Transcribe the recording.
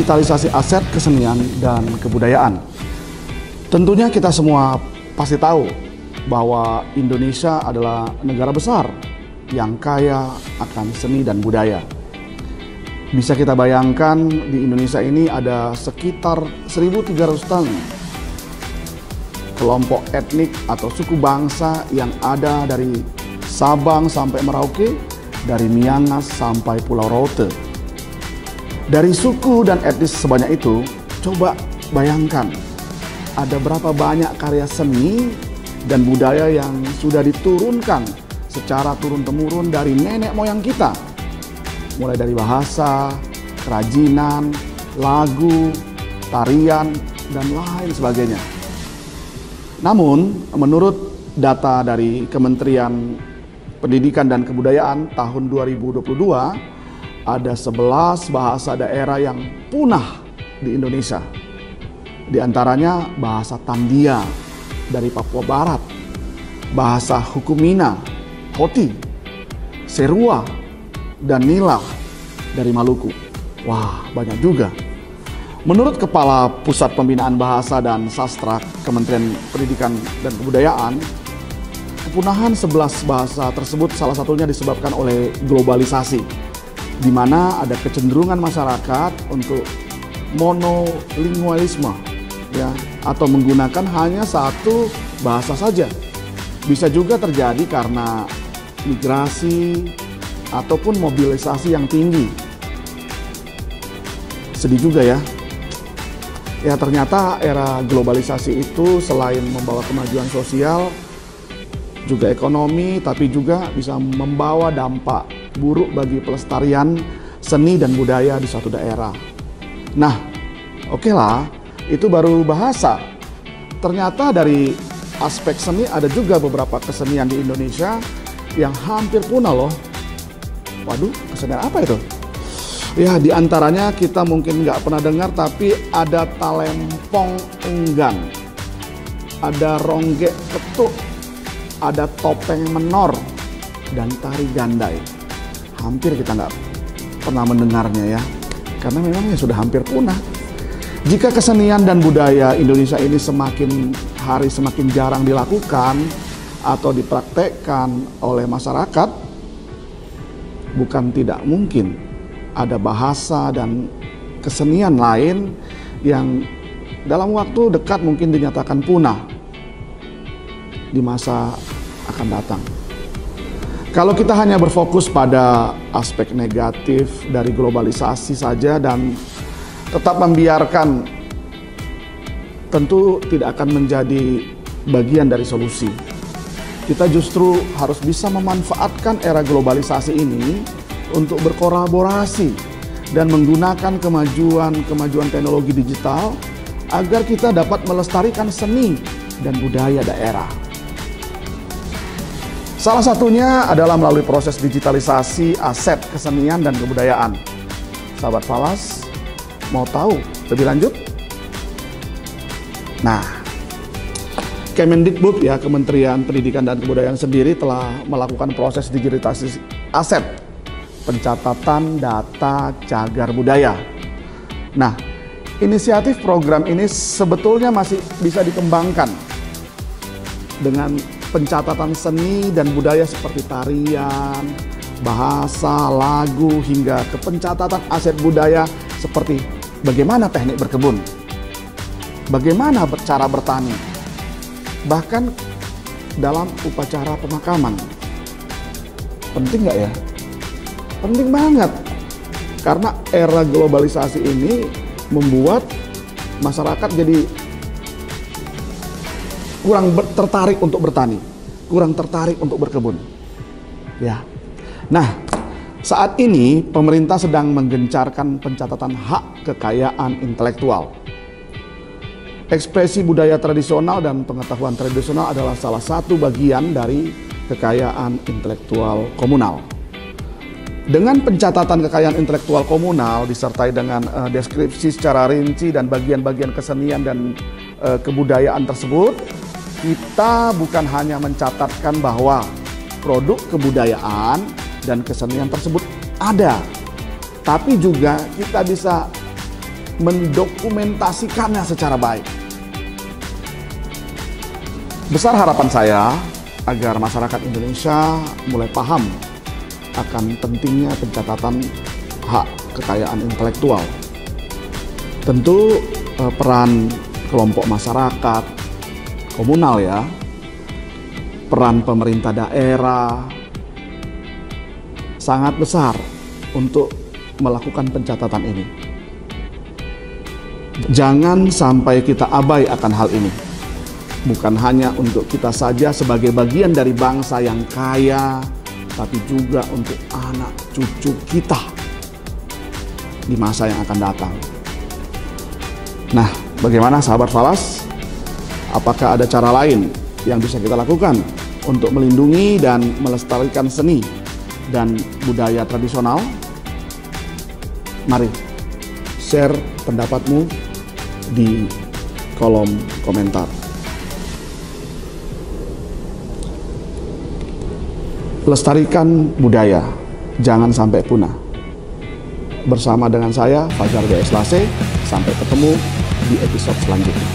digitalisasi aset kesenian dan kebudayaan. Tentunya kita semua pasti tahu bahwa Indonesia adalah negara besar yang kaya akan seni dan budaya. Bisa kita bayangkan di Indonesia ini ada sekitar 1.300 kelompok etnik atau suku bangsa yang ada dari Sabang sampai Merauke, dari Miangas sampai Pulau Rote. Dari suku dan etnis sebanyak itu, coba bayangkan ada berapa banyak karya seni dan budaya yang sudah diturunkan secara turun-temurun dari nenek moyang kita. Mulai dari bahasa, kerajinan, lagu, tarian, dan lain sebagainya. Namun, menurut data dari Kementerian Pendidikan dan Kebudayaan tahun 2022, ada 11 bahasa daerah yang punah di Indonesia. Di antaranya bahasa Tandia dari Papua Barat, bahasa Hukumina, Hoti, Serua, dan Nila dari Maluku. Wah, banyak juga. Menurut Kepala Pusat Pembinaan Bahasa dan Sastra Kementerian Pendidikan dan Kebudayaan, kepunahan 11 bahasa tersebut salah satunya disebabkan oleh globalisasi, di mana ada kecenderungan masyarakat untuk monolingualisme, ya, atau menggunakan hanya satu bahasa saja. Bisa juga terjadi karena migrasi ataupun mobilisasi yang tinggi. Sedih juga ya. Ya, ternyata era globalisasi itu selain membawa kemajuan sosial, juga ekonomi, tapi juga bisa membawa dampak buruk bagi pelestarian seni dan budaya di suatu daerah. Nah, oke lah, itu baru bahasa. Ternyata dari aspek seni ada juga beberapa kesenian di Indonesia yang hampir punah loh. Waduh, kesenian apa itu? Ya, di antaranya kita mungkin nggak pernah dengar, tapi ada talempong enggan, ada ronggek ketuk, ada topeng menor, dan tari gandai. Hampir kita nggak pernah mendengarnya ya, karena memang sudah hampir punah. Jika kesenian dan budaya Indonesia ini semakin hari semakin jarang dilakukan atau dipraktekkan oleh masyarakat, bukan tidak mungkin ada bahasa dan kesenian lain yang dalam waktu dekat mungkin dinyatakan punah di masa akan datang. Kalau kita hanya berfokus pada aspek negatif dari globalisasi saja dan tetap membiarkan, tentu tidak akan menjadi bagian dari solusi. Kita justru harus bisa memanfaatkan era globalisasi ini untuk berkolaborasi dan menggunakan kemajuan teknologi digital agar kita dapat melestarikan seni dan budaya daerah. Salah satunya adalah melalui proses digitalisasi aset kesenian dan kebudayaan. Sahabat Falas, mau tahu lebih lanjut? Nah, Kemendikbud ya, Kementerian Pendidikan dan Kebudayaan sendiri telah melakukan proses digitalisasi aset pencatatan data cagar budaya. Nah, inisiatif program ini sebetulnya masih bisa dikembangkan dengan pencatatan seni dan budaya seperti tarian, bahasa, lagu, hingga ke pencatatan aset budaya seperti bagaimana teknik berkebun, bagaimana cara bertani, bahkan dalam upacara pemakaman. Penting nggak ya? Penting banget, karena era globalisasi ini membuat masyarakat jadi kurang tertarik untuk bertani, kurang tertarik untuk berkebun. Ya. Nah, saat ini pemerintah sedang menggencarkan pencatatan hak kekayaan intelektual. Ekspresi budaya tradisional dan pengetahuan tradisional adalah salah satu bagian dari kekayaan intelektual komunal. Dengan pencatatan kekayaan intelektual komunal disertai dengan deskripsi secara rinci dan bagian-bagian kesenian dan kebudayaan tersebut, kita bukan hanya mencatatkan bahwa produk kebudayaan dan kesenian tersebut ada, tapi juga kita bisa mendokumentasikannya secara baik. Besar harapan saya agar masyarakat Indonesia mulai paham akan pentingnya pencatatan hak kekayaan intelektual. Tentu peran kelompok masyarakat, komunal ya, peran pemerintah daerah sangat besar untuk melakukan pencatatan ini. Jangan sampai kita abai akan hal ini. Bukan hanya untuk kita saja sebagai bagian dari bangsa yang kaya, tapi juga untuk anak cucu kita di masa yang akan datang. Nah, bagaimana sahabat Falas? Apakah ada cara lain yang bisa kita lakukan untuk melindungi dan melestarikan seni dan budaya tradisional? Mari share pendapatmu di kolom komentar. Lestarikan budaya, jangan sampai punah. Bersama dengan saya, Fajar B. Eslase, sampai ketemu di episode selanjutnya.